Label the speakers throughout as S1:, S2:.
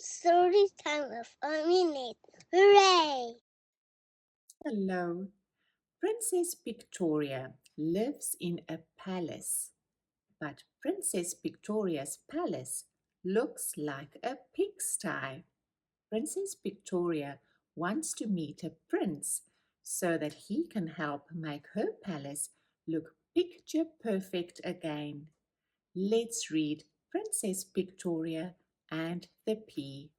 S1: Story time of a minute. Hooray!
S2: Hello. Princess Pictoria lives in a palace, but Princess Pictoria's palace looks like a pigsty. Princess Pictoria wants to meet a prince so that he can help make her palace look picture perfect again. Let's read Princess Pictoria and the Pea.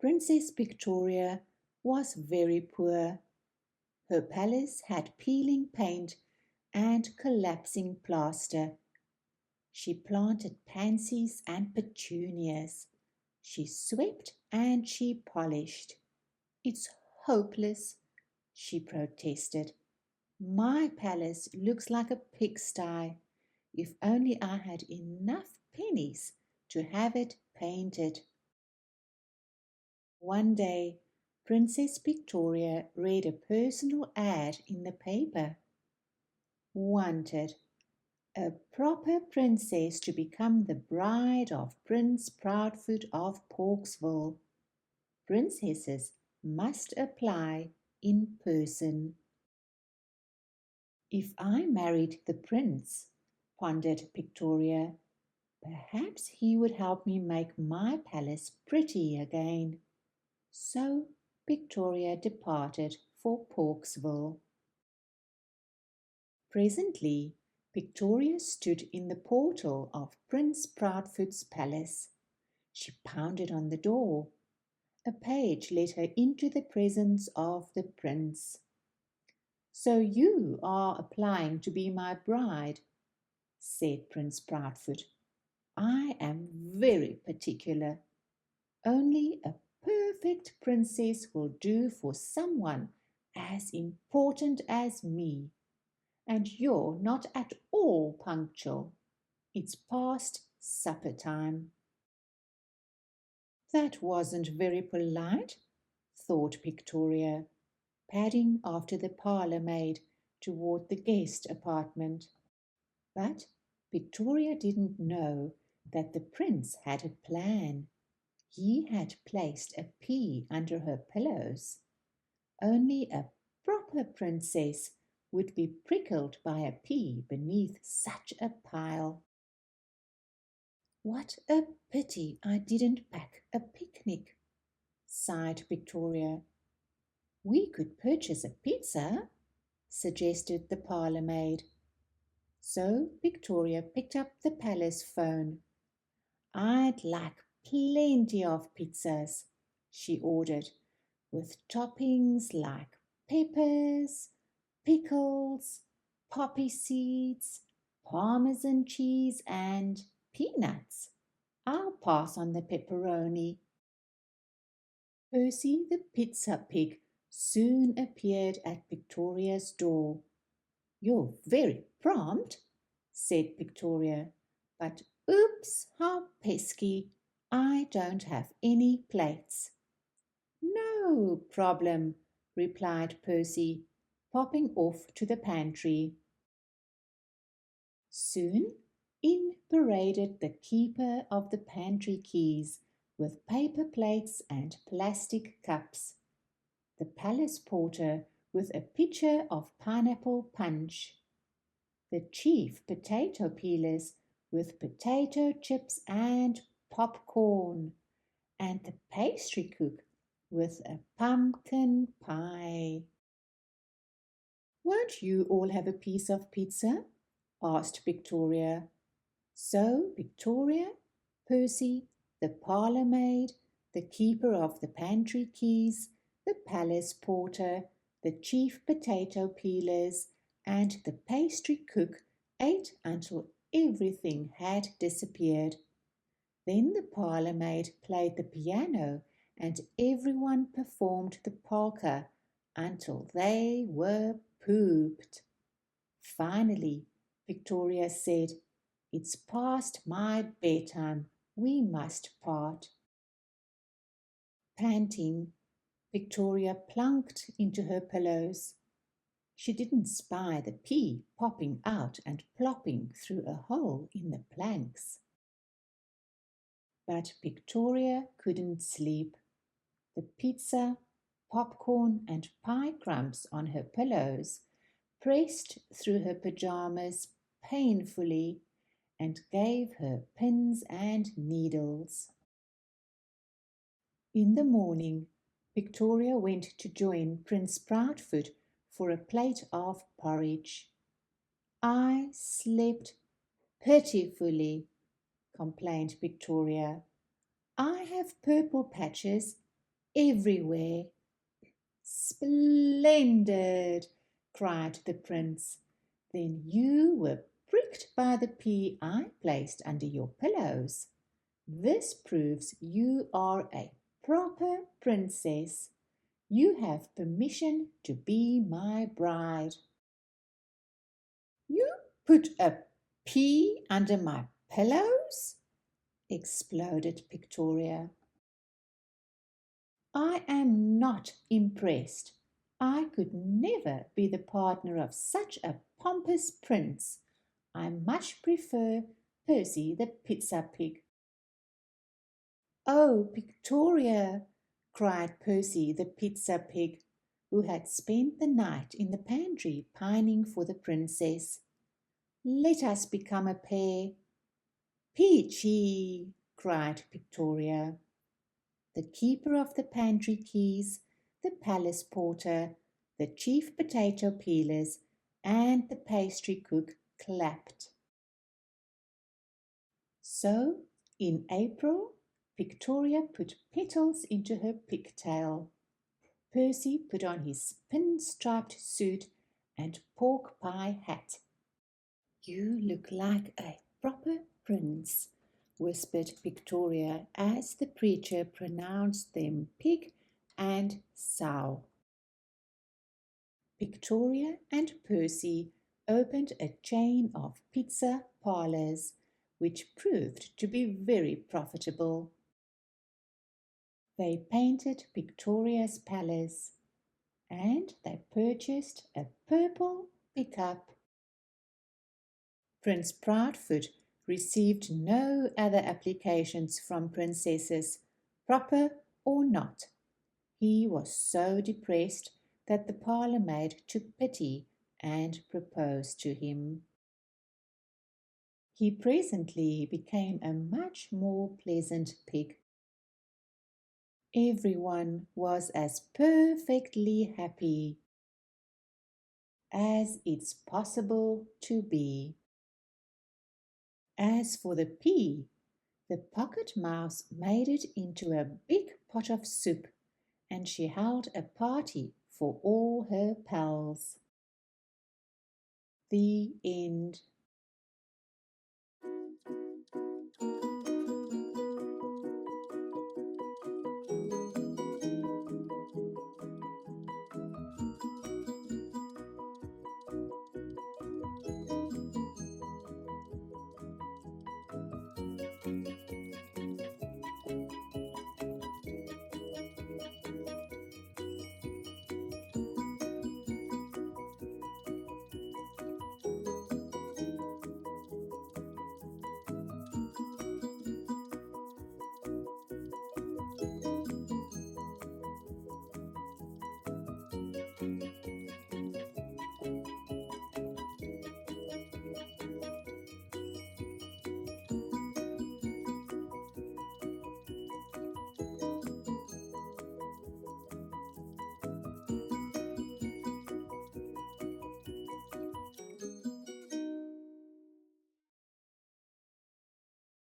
S2: Princess Pictoria was very poor. Her palace had peeling paint and collapsing plaster. She planted pansies and petunias. She swept and she polished. It's hopeless, she protested. My palace looks like a pigsty. If only I had enough pennies to have it painted. One day, Princess Pictoria read a personal ad in the paper. Wanted a proper princess to become the bride of Prince Proudfoot of Porksville. Princesses must apply in person. If I married the prince, pondered Pictoria, perhaps he would help me make my palace pretty again. So Pictoria departed for Porksville. Presently, Pictoria stood in the portal of Prince Proudfoot's palace. She pounded on the door. A page led her into the presence of the prince. "So you are applying to be my bride," said Prince Proudfoot. "I am very particular. Only a perfect princess will do for someone as important as me. And you're not at all punctual. It's past supper time." That wasn't very polite, thought Pictoria, padding after the parlour maid toward the guest apartment. But Pictoria didn't know that the prince had a plan. He had placed a pea under her pillows. Only a proper princess would be prickled by a pea beneath such a pile. "What a pity I didn't pack a picnic," sighed Pictoria. "We could purchase a pizza," suggested the parlour maid. So Pictoria picked up the palace phone. "I'd like plenty of pizzas," she ordered, "with toppings like peppers, pickles, poppy seeds, parmesan cheese, and peanuts. I'll pass on the pepperoni." Percy the pizza pig soon appeared at Pictoria's door. "You're very prompt," said Pictoria, "but oops, how pesky! I don't have any plates." "No problem," replied Percy, popping off to the pantry. Soon in paraded the keeper of the pantry keys with paper plates and plastic cups, the palace porter with a pitcher of pineapple punch, the chief potato peelers with potato chips and popcorn, and the pastry cook with a pumpkin pie. "Won't you all have a piece of pizza?" asked Pictoria. So Pictoria, Percy, the parlour maid, the keeper of the pantry keys, the palace porter, the chief potato peelers, and the pastry cook ate until everything had disappeared. Then the parlour maid played the piano and everyone performed the polka until they were pooped. Finally, Pictoria said, "It's past my bedtime. We must part." Panting, Victoria plunked into her pillows. She didn't spy the pea popping out and plopping through a hole in the planks. But Pictoria couldn't sleep. The pizza, popcorn, and pie crumbs on her pillows pressed through her pajamas painfully and gave her pins and needles. In the morning, Pictoria went to join Prince Proudfoot for a plate of porridge. I slept pitifully, complained Pictoria. I have purple patches everywhere. Splendid, cried the prince. Then you were pricked by the pea I placed under your pillows. This proves you are a proper princess. You have permission to be my bride. You put a pea under my pillows? Exploded Pictoria. I am not impressed. I could never be the partner of such a pompous prince. I much prefer Percy the pizza pig. Oh, Pictoria, cried Percy the pizza pig, who had spent the night in the pantry pining for the princess. Let us become a pair. Peachy, cried Pictoria. The keeper of the pantry keys, the palace porter, the chief potato peelers, and the pastry cook clapped. So, in April, Pictoria put petals into her pigtail. Percy put on his pin-striped suit and pork pie hat. You look like a proper prince, whispered Pictoria as the preacher pronounced them pig and sow. Pictoria and Percy opened a chain of pizza parlours, which proved to be very profitable. They painted Pictoria's palace, and they purchased a purple pickup. Prince Proudfoot received no other applications from princesses, proper or not. He was so depressed that the parlour maid took pity and proposed to him. He presently became a much more pleasant pig. Everyone was as perfectly happy as it's possible to be. As for the pea, the pocket mouse made it into a big pot of soup, and she held a party for all her pals. The end.